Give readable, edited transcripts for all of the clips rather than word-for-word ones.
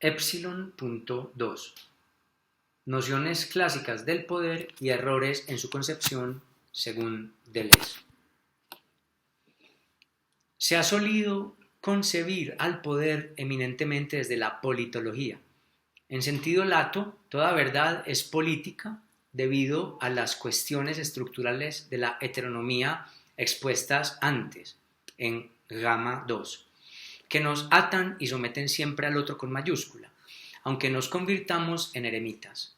Epsilon.2. Nociones clásicas del poder y errores en su concepción según Deleuze. Se ha solido concebir al poder eminentemente desde la politología. En sentido lato, toda verdad es política debido a las cuestiones estructurales de la heteronomía expuestas antes, en Gamma 2, que nos atan y someten siempre al otro con mayúscula, aunque nos convirtamos en eremitas.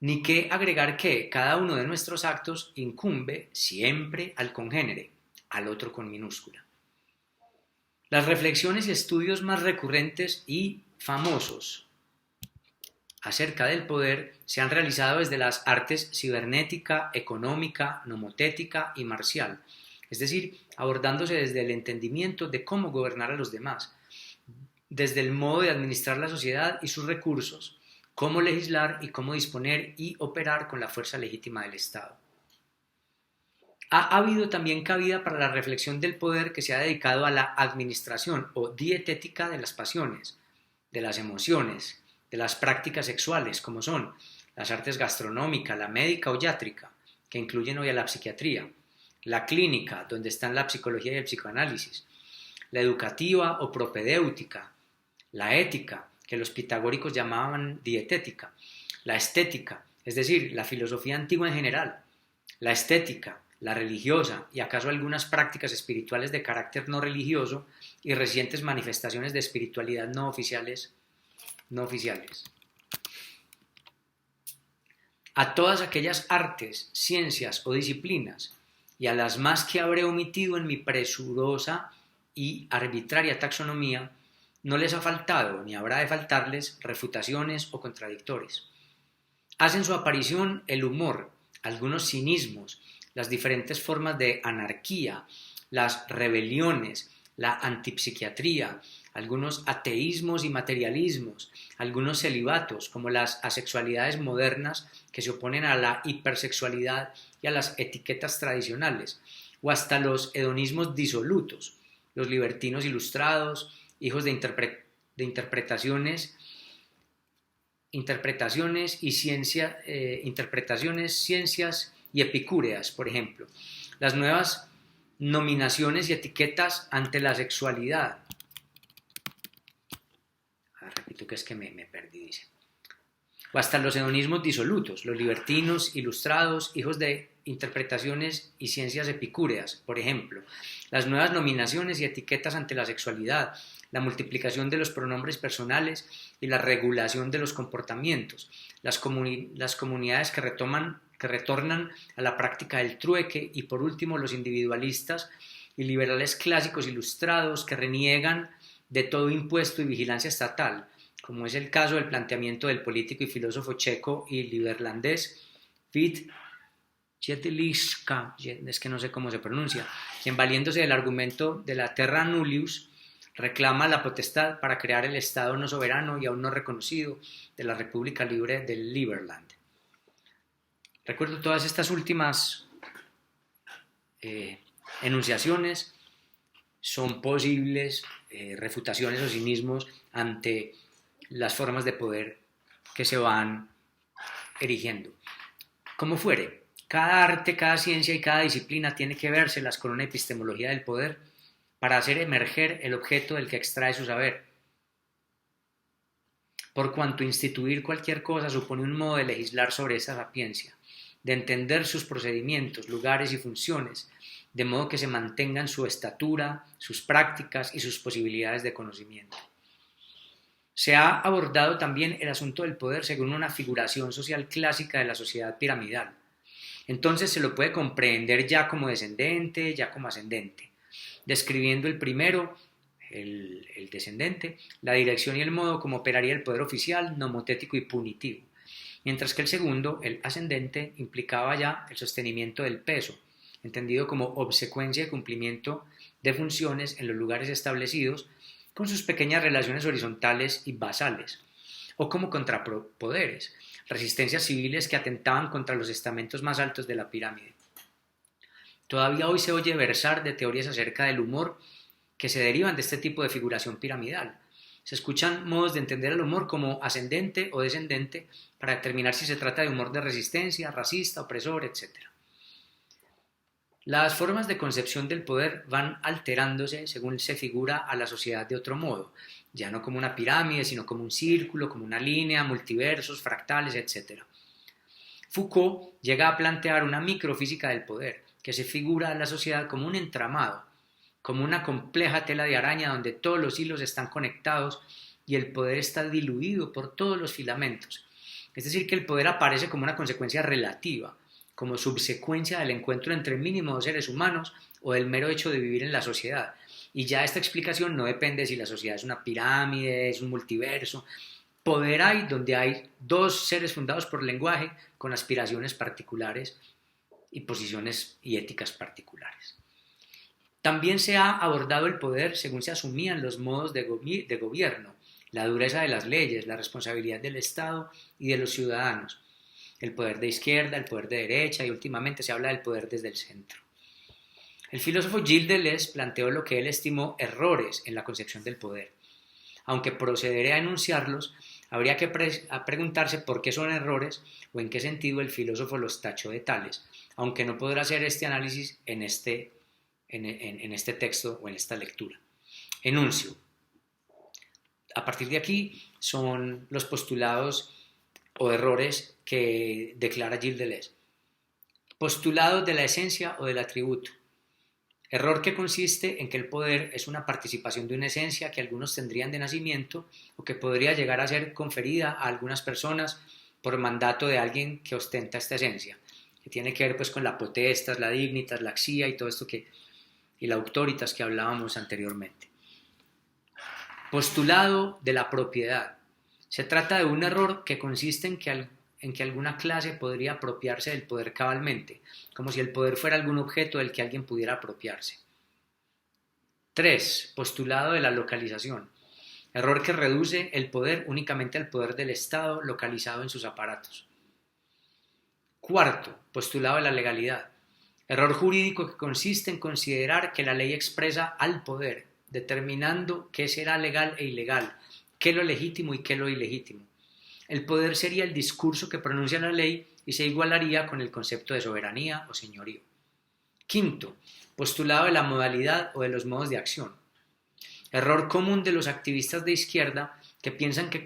Ni que agregar que cada uno de nuestros actos incumbe siempre al congénere, al otro con minúscula. Las reflexiones y estudios más recurrentes y famosos acerca del poder se han realizado desde las artes cibernética, económica, nomotética y marcial, es decir, abordándose desde el entendimiento de cómo gobernar a los demás, desde el modo de administrar la sociedad y sus recursos, cómo legislar y cómo disponer y operar con la fuerza legítima del Estado. Ha habido también cabida para la reflexión del poder que se ha dedicado a la administración o dietética de las pasiones, de las emociones, de las prácticas sexuales, como son las artes gastronómica, la médica o yátrica, que incluyen hoy a la psiquiatría, la clínica, donde están la psicología y el psicoanálisis, la educativa o propedéutica, la ética, que los pitagóricos llamaban dietética, la estética, es decir, la filosofía antigua en general, la estética, la religiosa y acaso algunas prácticas espirituales de carácter no religioso y recientes manifestaciones de espiritualidad no oficiales. A todas aquellas artes, ciencias o disciplinas, y a las más que habré omitido en mi presurosa y arbitraria taxonomía, no les ha faltado ni habrá de faltarles refutaciones o contradictores. Hacen su aparición el humor, algunos cinismos, las diferentes formas de anarquía, las rebeliones, la antipsiquiatría, algunos ateísmos y materialismos, algunos celibatos, como las asexualidades modernas que se oponen a la hipersexualidad y a las etiquetas tradicionales, o hasta los hedonismos disolutos, los libertinos ilustrados, hijos de interpretaciones y ciencias y epicúreas, por ejemplo, las nuevas nominaciones y etiquetas ante la sexualidad. Repito que es que me perdí, dice. O hasta los hedonismos disolutos, los libertinos ilustrados, hijos de interpretaciones y ciencias epicúreas, por ejemplo, las nuevas nominaciones y etiquetas ante la sexualidad, la multiplicación de los pronombres personales y la regulación de los comportamientos, las comunidades que retornan a la práctica del trueque y por último los individualistas y liberales clásicos ilustrados que reniegan de todo impuesto y vigilancia estatal, como es el caso del planteamiento del político y filósofo checo y liberlandés Świetliska, es que no sé cómo se pronuncia, quien valiéndose del argumento de la terra nullius reclama la potestad para crear el Estado no soberano y aún no reconocido de la República Libre del Liberland. Recuerdo todas estas últimas enunciaciones son posibles refutaciones o cinismos ante las formas de poder que se van erigiendo. Como fuere, cada arte, cada ciencia y cada disciplina tiene que vérselas con una epistemología del poder para hacer emerger el objeto del que extrae su saber. Por cuanto instituir cualquier cosa supone un modo de legislar sobre esa sapiencia, de entender sus procedimientos, lugares y funciones, de modo que se mantengan su estatura, sus prácticas y sus posibilidades de conocimiento. Se ha abordado también el asunto del poder según una figuración social clásica de la sociedad piramidal. Entonces se lo puede comprender ya como descendente, ya como ascendente, describiendo el primero, el descendente, la dirección y el modo como operaría el poder oficial, nomotético y punitivo, mientras que el segundo, el ascendente, implicaba ya el sostenimiento del peso, entendido como obsecuencia y cumplimiento de funciones en los lugares establecidos, con sus pequeñas relaciones horizontales y basales, o como contrapoderes, resistencias civiles que atentaban contra los estamentos más altos de la pirámide. Todavía hoy se oye versar de teorías acerca del humor que se derivan de este tipo de figuración piramidal, Se escuchan modos de entender el humor como ascendente o descendente para determinar si se trata de humor de resistencia, racista, opresor, etc. Las formas de concepción del poder van alterándose según se figura a la sociedad de otro modo, ya no como una pirámide, sino como un círculo, como una línea, multiversos, fractales, etc. Foucault llega a plantear una microfísica del poder, que se figura a la sociedad como un entramado, como una compleja tela de araña donde todos los hilos están conectados y el poder está diluido por todos los filamentos. Es decir, que el poder aparece como una consecuencia relativa, como subsecuencia del encuentro entre mínimo dos seres humanos o del mero hecho de vivir en la sociedad. Y ya esta explicación no depende si la sociedad es una pirámide, es un multiverso. Poder hay donde hay dos seres fundados por lenguaje con aspiraciones particulares y posiciones y éticas particulares. También se ha abordado el poder según se asumían los modos de gobierno, la dureza de las leyes, la responsabilidad del Estado y de los ciudadanos, el poder de izquierda, el poder de derecha y últimamente se habla del poder desde el centro. El filósofo Gilles Deleuze planteó lo que él estimó errores en la concepción del poder. Aunque procederé a enunciarlos, habría que preguntarse por qué son errores o en qué sentido el filósofo los tachó de tales, aunque no podrá hacer este análisis en este texto o en esta lectura. Enuncio. A partir de aquí son los postulados o errores que declara Gilles Deleuze. Postulado de la esencia o del atributo. Error que consiste en que el poder es una participación de una esencia que algunos tendrían de nacimiento o que podría llegar a ser conferida a algunas personas por mandato de alguien que ostenta esta esencia, que tiene que ver pues con la potestas, la dignitas, la axia y todo esto y la autoritas que hablábamos anteriormente. Postulado de la propiedad. Se trata de un error que consiste en que alguna clase podría apropiarse del poder cabalmente, como si el poder fuera algún objeto del que alguien pudiera apropiarse. 3. Postulado de la localización. Error que reduce el poder únicamente al poder del Estado localizado en sus aparatos. 4. Postulado de la legalidad. Error jurídico que consiste en considerar que la ley expresa al poder, determinando qué será legal e ilegal, qué lo legítimo y qué lo ilegítimo. El poder sería el discurso que pronuncia la ley y se igualaría con el concepto de soberanía o señorío. 5. Postulado de la modalidad o de los modos de acción. Error común de los activistas de izquierda que piensan que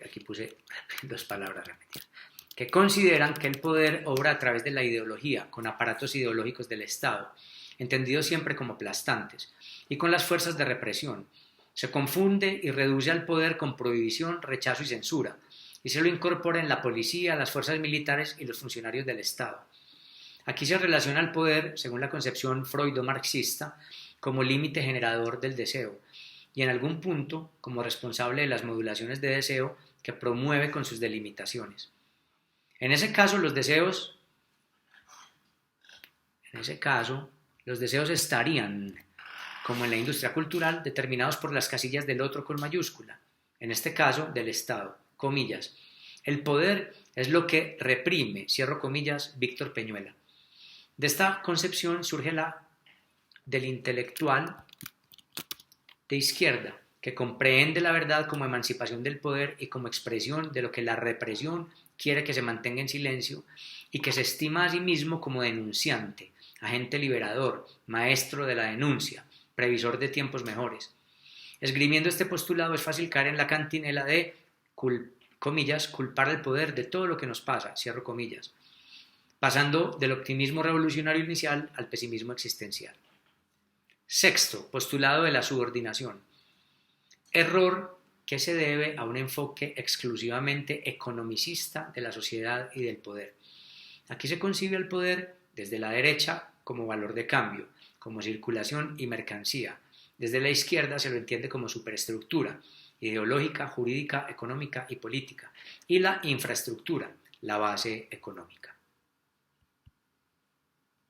aquí puse dos palabras repetidas, que consideran que el poder obra a través de la ideología, con aparatos ideológicos del Estado, entendidos siempre como aplastantes, y con las fuerzas de represión. Se confunde y reduce al poder con prohibición, rechazo y censura, y se lo incorpora en la policía, las fuerzas militares y los funcionarios del Estado. Aquí se relaciona al poder, según la concepción freudo-marxista, como límite generador del deseo, y en algún punto como responsable de las modulaciones de deseo que promueve con sus delimitaciones. En ese caso, los deseos estarían, como en la industria cultural, determinados por las casillas del otro con mayúscula, en este caso del Estado, comillas. El poder es lo que reprime, cierro comillas, Víctor Peñuela. De esta concepción surge la del intelectual de izquierda, que comprehende la verdad como emancipación del poder y como expresión de lo que la represión quiere que se mantenga en silencio y que se estima a sí mismo como denunciante, agente liberador, maestro de la denuncia, previsor de tiempos mejores. Esgrimiendo este postulado es fácil caer en la cantinela de, comillas, culpar al poder de todo lo que nos pasa, cierro comillas, pasando del optimismo revolucionario inicial al pesimismo existencial. 6. Postulado de la subordinación. Error que se debe a un enfoque exclusivamente economicista de la sociedad y del poder. Aquí se concibe al poder desde la derecha como valor de cambio, como circulación y mercancía. Desde la izquierda se lo entiende como superestructura, ideológica, jurídica, económica y política, y la infraestructura, la base económica.